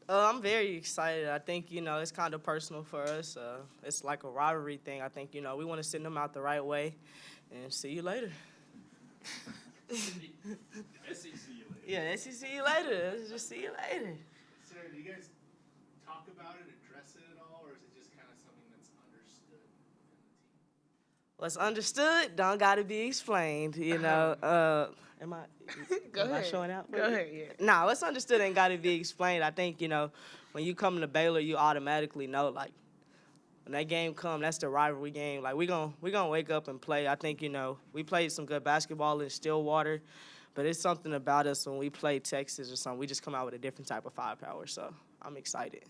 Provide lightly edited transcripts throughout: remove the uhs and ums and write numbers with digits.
I'm very excited. I think, it's kind of personal for us. It's like a rivalry thing. I think, we want to send them out the right way and see you later. SEC you later. Yeah, see you later. Let's just see you later. Sarah, do you guys talk about it, address it at all, or is it just kind of something that's understood within the team? What's understood don't got to be explained, Am I? Go am I ahead. showing out? Go ahead, yeah. Nah, what's understood ain't got to be explained. I think, when you come to Baylor, you automatically know, like, when that game come, that's the rivalry game. Like, we gonna wake up and play. I think, we played some good basketball in Stillwater, but it's something about us when we play Texas or something. We just come out with a different type of firepower, so I'm excited.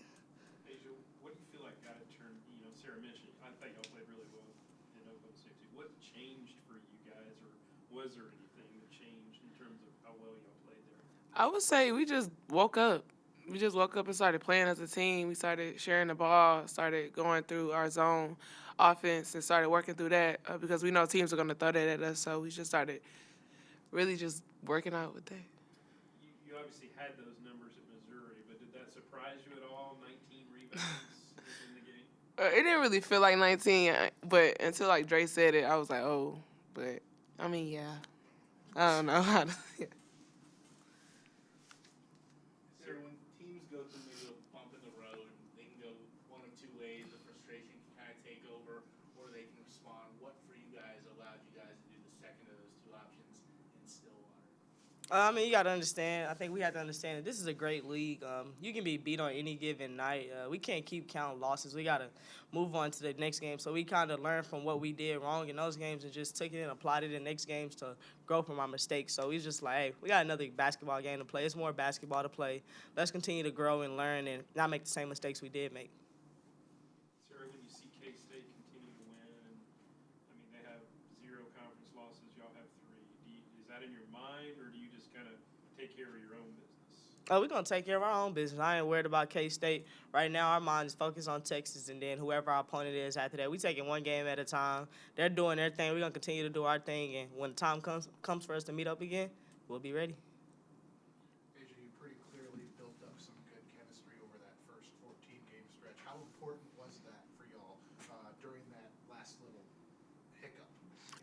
Aijha, what do you feel like got it turned? Sarah mentioned, I think y'all played really well in Oklahoma State too. What changed for you guys, or was there anything that changed in terms of how well y'all played there? I would say we just woke up. We just woke up and started playing as a team. We started sharing the ball, started going through our zone offense, and started working through that because we know teams are going to throw that at us. So we just started really just working out with that. You obviously had those numbers at Missouri, but did that surprise you at all? 19 rebounds in the game? It didn't really feel like 19, but until like Dre said it, I was like, oh. But I mean, yeah, I don't know how to. Yeah. Sarah, when teams go through maybe a bump in the road, they can go one of two ways. The frustration can kind of take over, or they can respond. What for you guys allowed you guys to do the second of those two options in Stillwater? You got to understand. I think we have to understand that this is a great league. You can be beat on any given night. We can't keep counting losses. We got to move on to the next game. So we kind of learned from what we did wrong in those games and just took it and applied it in the next games to grow from our mistakes. So we just like, hey, we got another basketball game to play. It's more basketball to play. Let's continue to grow and learn and not make the same mistakes we did make. Sarah, when you see K-State continue to win, and they have 0 conference losses, y'all have 3. Is that in your mind, or do you just kind of take care of your own business? We're going to take care of our own business. I ain't worried about K-State. Right now, our mind is focused on Texas, and then whoever our opponent is after that. We taking one game at a time. They're doing their thing. We're going to continue to do our thing, and when the time comes for us to meet up again, we'll be ready. Aijha, you pretty clearly built up some good chemistry over that first 14-game stretch. How important was that for y'all during that last little hiccup?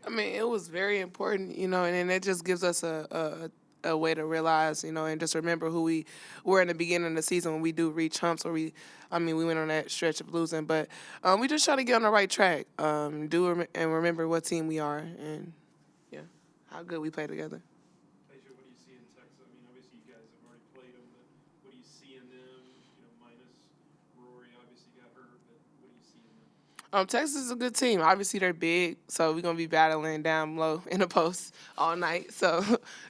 I mean, it was very important, and it just gives us a way to realize, and just remember who we were in the beginning of the season when we do reach humps or we went on that stretch of losing. But we just try to get on the right track, and remember what team we are and, yeah, how good we play together. Aijha, what do you see in Texas? Obviously you guys have already played them, but what do you see in them, minus Rory obviously got hurt, but what do you see in them? Texas is a good team. Obviously, they're big, so we're going to be battling down low in the post all night. So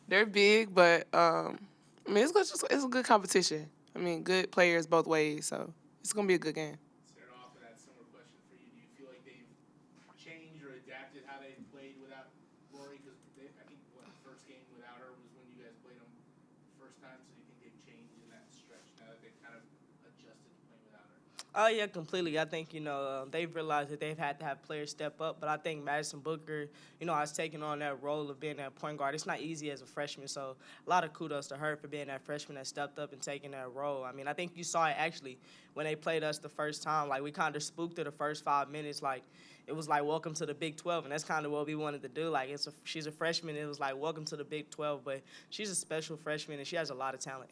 they're big, but, it's a good competition. Good players both ways, so it's going to be a good game. Sarah, off of that similar question for you, do you feel like they've changed or adapted how they played without Rory? Because I think the first game without her was when you guys played them the first time. So do you think they've changed in that stretch now that they've kind of adjusted to playing without her? Oh, yeah, completely. I think, they've realized that they've had to have players step up. But I think Madison Booker, has taken on that role of being that point guard. It's not easy as a freshman. So a lot of kudos to her for being that freshman that stepped up and taking that role. I think you saw it actually when they played us the first time. Like, we kind of spooked her the first 5 minutes. Like, it was like, welcome to the Big 12. And that's kind of what we wanted to do. Like, she's a freshman. It was like, welcome to the Big 12. But she's a special freshman, and she has a lot of talent.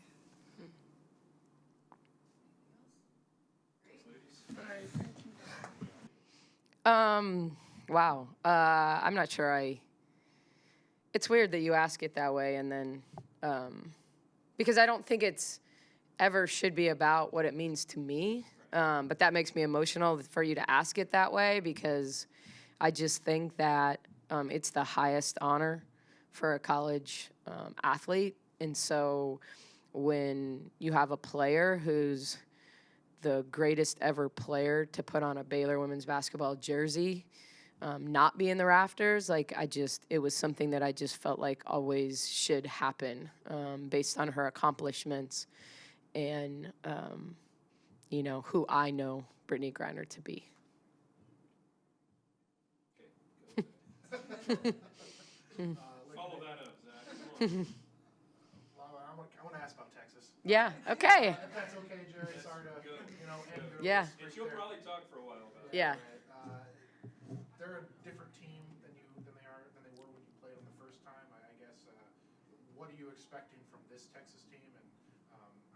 Wow. I'm not sure it's weird that you ask it that way and then, because I don't think it's ever should be about what it means to me. But that makes me emotional for you to ask it that way because I just think that, it's the highest honor for a college, athlete. And so when you have a player who's the greatest ever player to put on a Baylor women's basketball jersey, not be in the rafters, it was something that I just felt like always should happen, based on her accomplishments and, who I know Brittany Griner to be. Follow that up, Zach. Come on. I want to ask about Texas. Yeah. Okay. If that's okay, Jerry, sorry to, end your Yeah. list And right she'll there. probably talk for a while about it. Yeah. They're a different team than they were when you played them the first time. I guess. What are you expecting from this Texas team, and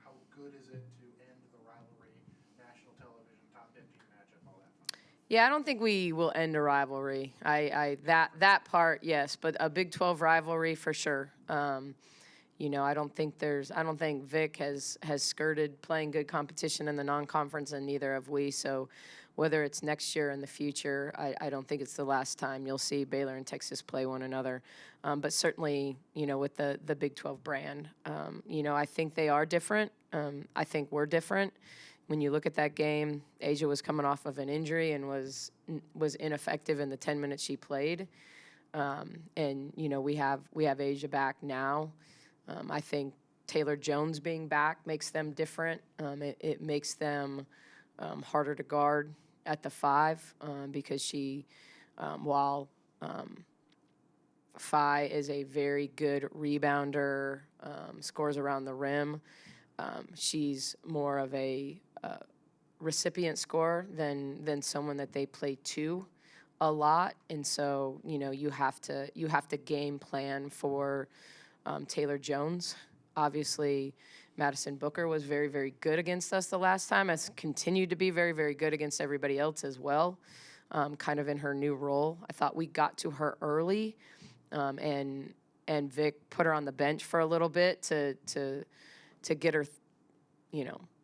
how good is it to end the rivalry, national television, top 15 matchup, all that fun stuff? Yeah, I don't think we will end a rivalry. That part, yes, but a Big 12 rivalry for sure. I don't think Vic has skirted playing good competition in the non-conference, and neither have we. So whether it's next year or in the future, I don't think it's the last time you'll see Baylor and Texas play one another. But certainly, with the Big 12 brand, I think they are different. I think we're different. When you look at that game, Aijha was coming off of an injury and was ineffective in the 10 minutes she played. And we have Aijha back now. I think Taylor Jones being back makes them different. It makes them harder to guard at the 5 because she, while Phi is a very good rebounder, scores around the rim, she's more of a recipient scorer than someone that they play to a lot, and so you have to game plan for Taylor Jones. Obviously, Madison Booker was very, very good against us the last time, has continued to be very, very good against everybody else as well, kind of in her new role. I thought we got to her early, and Vic put her on the bench for a little bit to get her,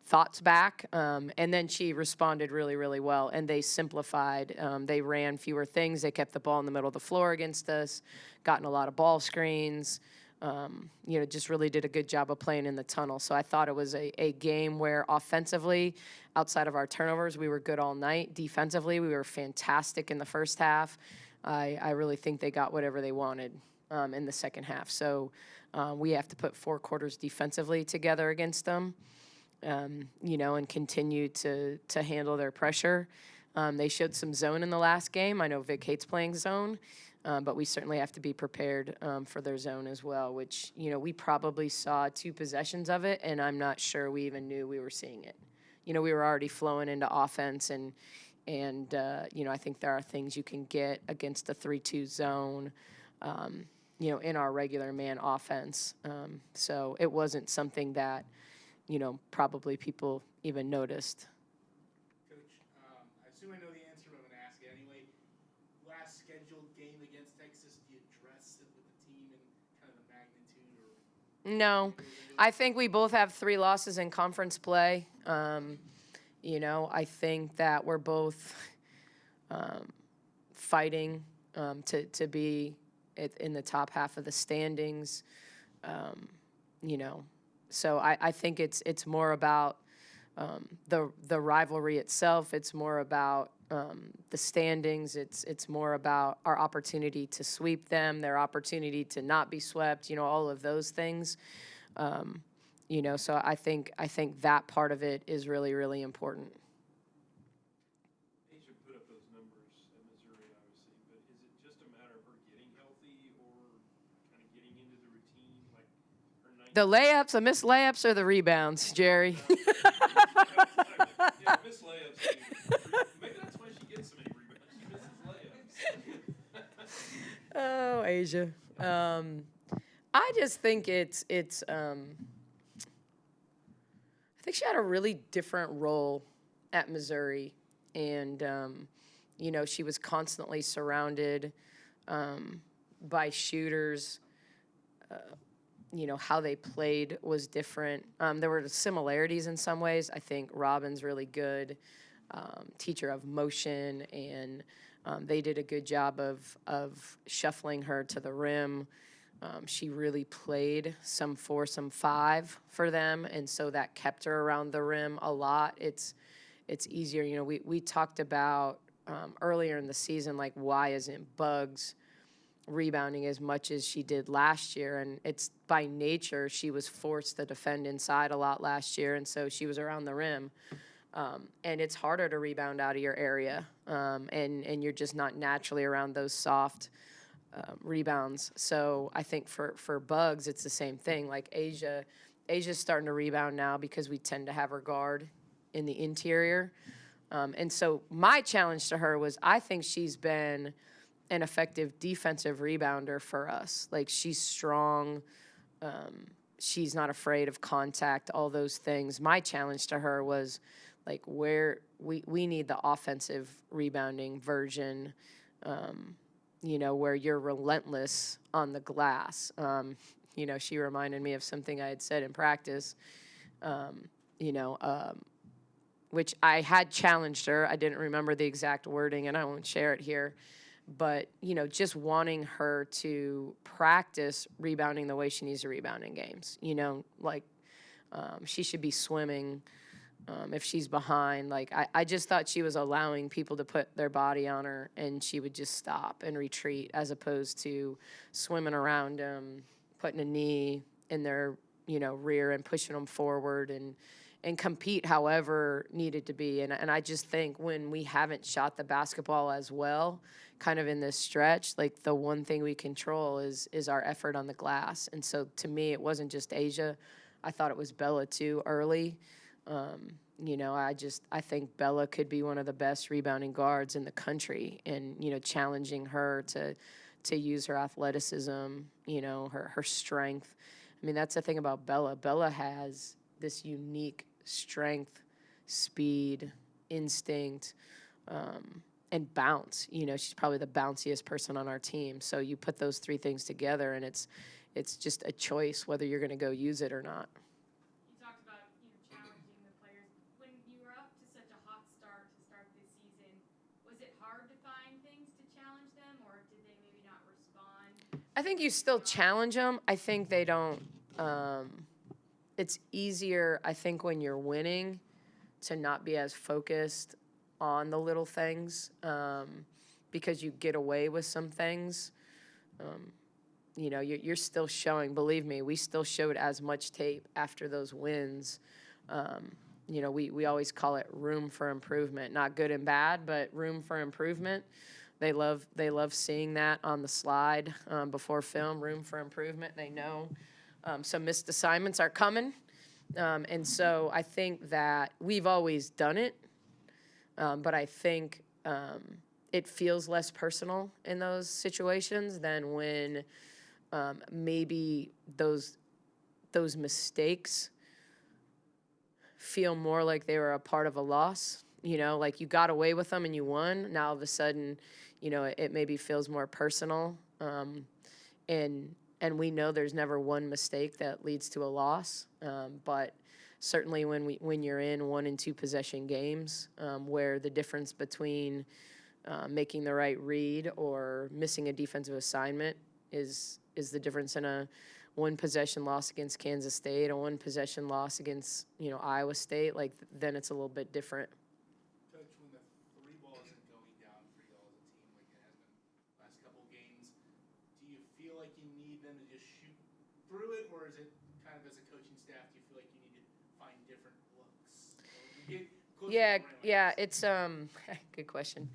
thoughts back, and then she responded really, really well, and they simplified. They ran fewer things. They kept the ball in the middle of the floor against us, gotten a lot of ball screens, just really did a good job of playing in the tunnel. So I thought it was a game where offensively, outside of our turnovers, we were good all night. Defensively, we were fantastic in the first half. I really think they got whatever they wanted in the second half. So we have to put 4 quarters defensively together against them. And continue to handle their pressure. They showed some zone in the last game. I know Vic hates playing zone, but we certainly have to be prepared for their zone as well, which, we probably saw 2 possessions of it, and I'm not sure we even knew we were seeing it. We were already flowing into offense, and I think there are things you can get against the 3-2 zone, in our regular man offense. So it wasn't something that probably people even noticed. Coach, I assume I know the answer, but I'm going to ask it anyway. Last scheduled game against Texas, do you address it with the team and kind of the magnitude? No. I think we both have 3 losses in conference play. I think that we're both fighting to be in the top half of the standings, So I think it's more about the rivalry itself. It's more about the standings. It's more about our opportunity to sweep them, their opportunity to not be swept. All of those things. So I think that part of it is really, really important. Aijha put up those numbers at Missouri, obviously, but is it just a matter of her getting healthy or kind of getting into the routine, like her 19? The layups, the missed layups, or the rebounds, Jerry? Yeah, missed layups. Maybe that's why she gets so many rebounds. She misses layups. Oh, Aijha. I just think it's. I think she had a really different role at Missouri, and she was constantly surrounded by shooters. How they played was different. There were similarities in some ways. I think Robin's really good teacher of motion, and they did a good job of shuffling her to the rim. She really played some 4, some 5 for them, and so that kept her around the rim a lot. It's easier. We talked about earlier in the season, like, why isn't Bugs rebounding as much as she did last year? And it's by nature. She was forced to defend inside a lot last year, and so she was around the rim. And it's harder to rebound out of your area, and you're just not naturally around those soft rebounds. So I think for Bugs, it's the same thing. Like, Aijha Aijha's starting to rebound now because we tend to have her guard in the interior. And so my challenge to her was I think she's been an effective defensive rebounder for us. Like, she's strong. She's not afraid of contact, all those things. My challenge to her was, like, where we need the offensive rebounding version, where you're relentless on the glass. She reminded me of something I had said in practice, which I had challenged her. I didn't remember the exact wording, and I won't share it here. But, just wanting her to practice rebounding the way she needs to rebound in games. She should be swimming if she's behind. Like, I just thought she was allowing people to put their body on her, and she would just stop and retreat, as opposed to swimming around them, putting a knee in their, rear and pushing them forward and compete however needed to be. And I just think when we haven't shot the basketball as well, kind of in this stretch, like, the one thing we control is our effort on the glass. And so to me, it wasn't just Aijha. I thought it was Bella too early. I think Bella could be one of the best rebounding guards in the country, and, challenging her to use her athleticism, her strength. I mean, that's the thing about Bella. Bella has this unique strength, speed, instinct, and bounce. She's probably the bounciest person on our team. So you put those three things together, and it's just a choice whether you're going to go use it or not. You talked about challenging the players. When you were up to such a hot start to start this season, was it hard to find things to challenge them, or did they maybe not respond? I think you still challenge them. I think they don't. It's easier, I think, when you're winning to not be as focused on the little things, because you get away with some things. You're still showing, believe me, we still showed as much tape after those wins. We always call it room for improvement, not good and bad, but room for improvement. They love seeing that on the slide before film, room for improvement. They know some missed assignments are coming. And so I think that we've always done it, but I think it feels less personal in those situations than when maybe those mistakes feel more like they were a part of a loss. Like, you got away with them and you won. Now all of a sudden, it maybe feels more personal. And we know there's never one mistake that leads to a loss. But certainly when you're in 1 and 2 possession games, where the difference between making the right read or missing a defensive assignment is the difference in a 1 possession loss against Kansas State, a 1 possession loss against Iowa State, like, then it's a little bit different. Coach, when the 3 ball isn't going down for y'all as a team like it has been last couple games, do you feel like you need them to just shoot through it, or is it kind of, as a coaching staff, do you feel like you need to find different looks? It's good question.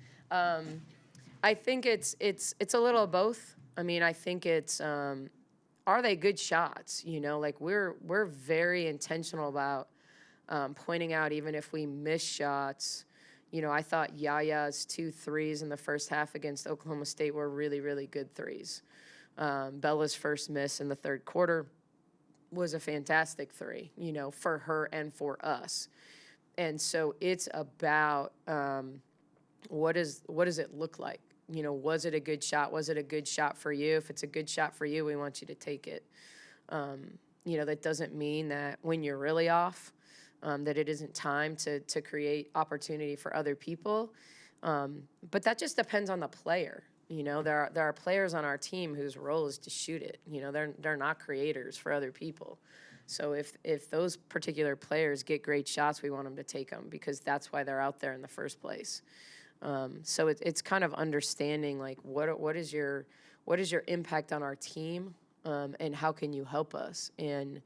I think it's a little of both. I mean, I think it's are they good shots? Like, we're very intentional about pointing out, even if we miss shots. I thought Yaya's 2 threes in the first half against Oklahoma State were really, really good threes. Bella's first miss in the third quarter was a fantastic 3, for her and for us. And so it's about what does it look like? Was it a good shot? Was it a good shot for you? If it's a good shot for you, we want you to take it. That doesn't mean that when you're really off, that it isn't time to create opportunity for other people. But that just depends on the player. There are players on our team whose role is to shoot it. They're not creators for other people. So if those particular players get great shots, we want them to take them, because that's why they're out there in the first place. So it's kind of understanding, like, what is your impact on our team, and how can you help us? And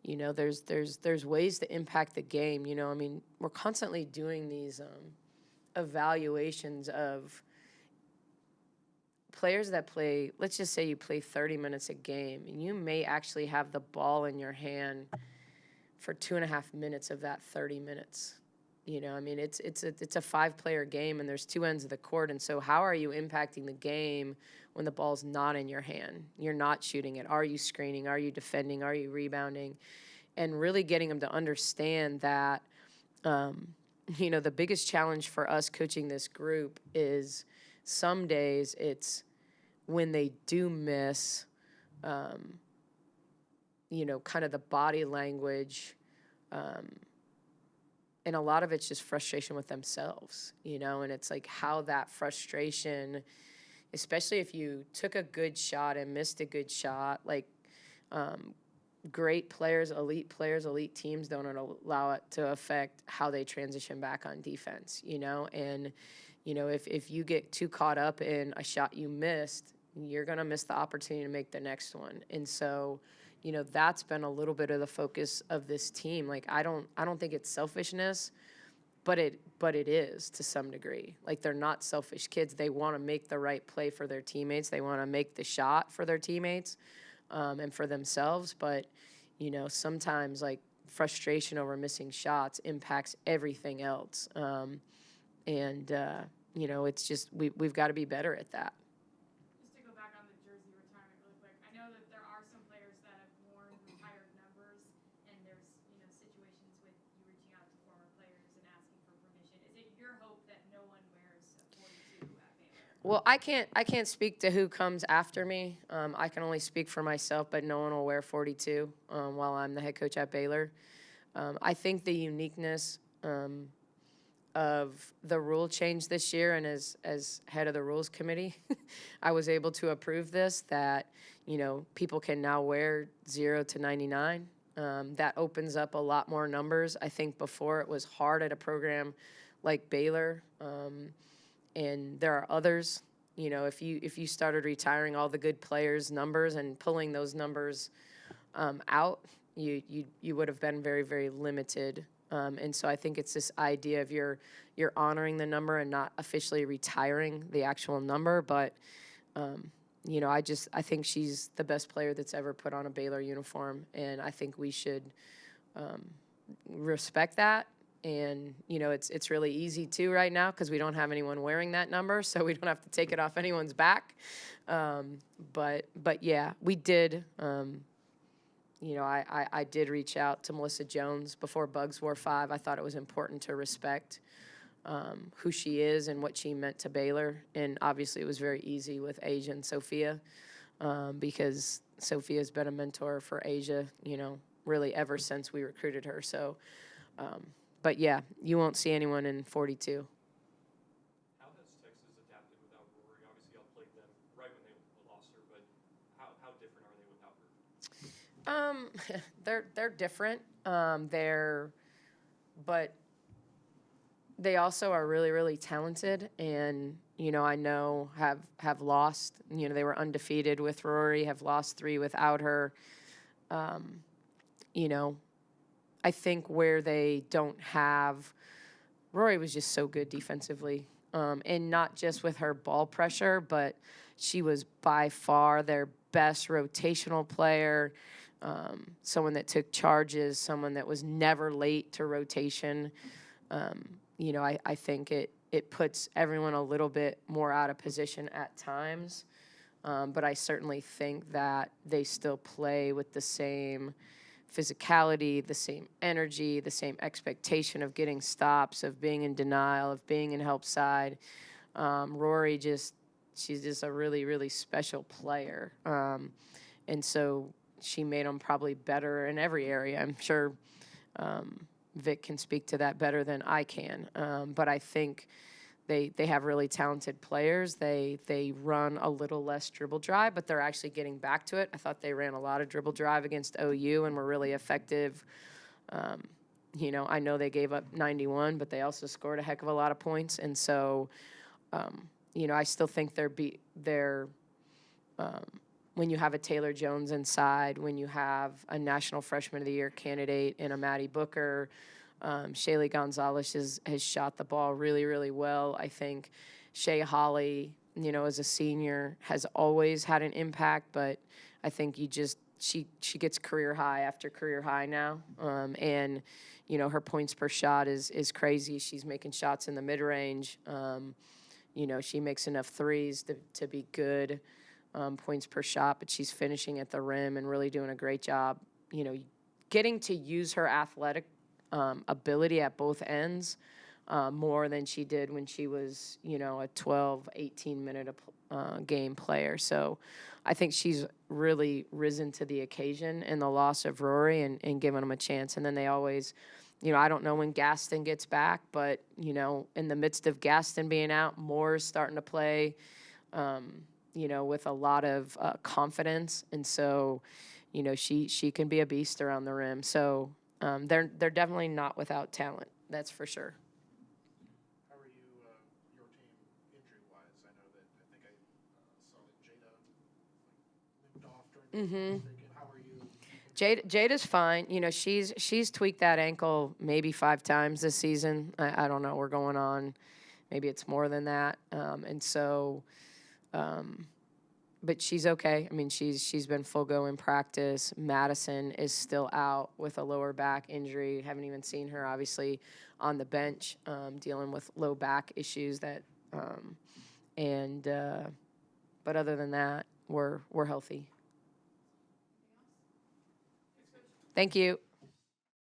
there's ways to impact the game. I mean, we're constantly doing these evaluations of players that play. Let's just say you play 30 minutes a game, and you may actually have the ball in your hand for 2.5 minutes of that 30 minutes. You know, I mean, it's a 5-player game, and there's 2 ends of the court. And so how are you impacting the game when the ball's not in your hand? You're not shooting it. Are you screening? Are you defending? Are you rebounding? And really getting them to understand that, you know, the biggest challenge for us coaching this group is some days it's when they do miss, you know, kind of the body language, and a lot of it's just frustration with themselves, you know, and it's like how that frustration, especially if you took a good shot and missed a good shot, like great players, elite teams don't allow it to affect how they transition back on defense, you know, and, you know, if you get too caught up in a shot you missed, you're going to miss the opportunity to make the next one. And so, you know, that's been a little bit of the focus of this team. Like, I don't think it's selfishness, but it is to some degree. Like, they're not selfish kids. They want to make the right play for their teammates. They want to make the shot for their teammates, and for themselves. But, you know, sometimes, like, frustration over missing shots impacts everything else. You know, it's just we've got to be better at that. Just to go back on the jersey retirement really quick, I know that there are some players that have worn retired numbers, and there's, you know, situations with you reaching out to former players and asking for permission. Is it your hope that no one wears a 42 at Baylor? Well, I can't speak to who comes after me. I can only speak for myself, but no one will wear 42 while I'm the head coach at Baylor. I think the uniqueness of the rule change this year, and as head of the rules committee, I was able to approve this, that, you know, people can now wear 0 to 99. That opens up a lot more numbers. I think before it was hard at a program like Baylor, and there are others. You know, if you started retiring all the good players' numbers and pulling those numbers out, you would have been very, very limited. And so I think it's this idea of you're honoring the number and not officially retiring the actual number. But, you know, I think she's the best player that's ever put on a Baylor uniform. And I think we should respect that. And, you know, it's really easy, too, right now because we don't have anyone wearing that number. So we don't have to take it off anyone's back. But yeah, we did. You know, I did reach out to Melissa Jones before Bugs wore 5. I thought it was important to respect who she is and what she meant to Baylor. And obviously it was very easy with Aijha and Sophia because Sophia's been a mentor for Aijha, you know, really ever since we recruited her. So, but yeah, you won't see anyone in 42. How has Texas adapted without Rory? Obviously, y'all played them right when they lost her, but how different are they without her? They're different. But they also are really, really talented, and, you know, I know have lost. You know, they were undefeated with Rory, have lost 3 without her. You know, I think where they don't have, Rory was just so good defensively, and not just with her ball pressure, but she was by far their best rotational player. Someone that took charges, someone that was never late to rotation. You know, I think it puts everyone a little bit more out of position at times. But I certainly think that they still play with the same physicality, the same energy, the same expectation of getting stops, of being in denial, of being in help side. Rory she's just a really, really special player. And so she made them probably better in every area. I'm sure Vic can speak to that better than I can. But I think they have really talented players. They run a little less dribble drive, but they're actually getting back to it. I thought they ran a lot of dribble drive against OU and were really effective. You know, I know they gave up 91, but they also scored a heck of a lot of points. And so, you know, I still think they're when you have a Taylor Jones inside, when you have a National Freshman of the Year candidate in a Maddie Booker, Shaylee Gonzalez has shot the ball really, really well. I think Shea Holly, you know, as a senior, has always had an impact, but I think you just she gets career high after career high now, and you know her points per shot is crazy. She's making shots in the mid range. You know, she makes enough threes to be good points per shot, but she's finishing at the rim and really doing a great job. You know, getting to use her athletic ability at both ends more than she did when she was, you know, a 12, 18-minute game player. So I think she's really risen to the occasion in the loss of Rory and given them a chance. And then they always, you know, I don't know when Gaston gets back, but, you know, in the midst of Gaston being out, Moore's starting to play, you know, with a lot of confidence. And so, you know, she can be a beast around the rim. So they're definitely not without talent. That's for sure. How are you, your team, injury-wise? I know that I think I saw that Jada limped off during the game. How are you? Jada's fine. You know, she's tweaked that ankle maybe 5 times this season. I don't know. We're going on. Maybe it's more than that. And so, but she's okay. I mean, she's been full go in practice. Madison is still out with a lower back injury. Haven't even seen her, obviously, on the bench dealing with low back issues. But other than that, we're healthy. Thank you.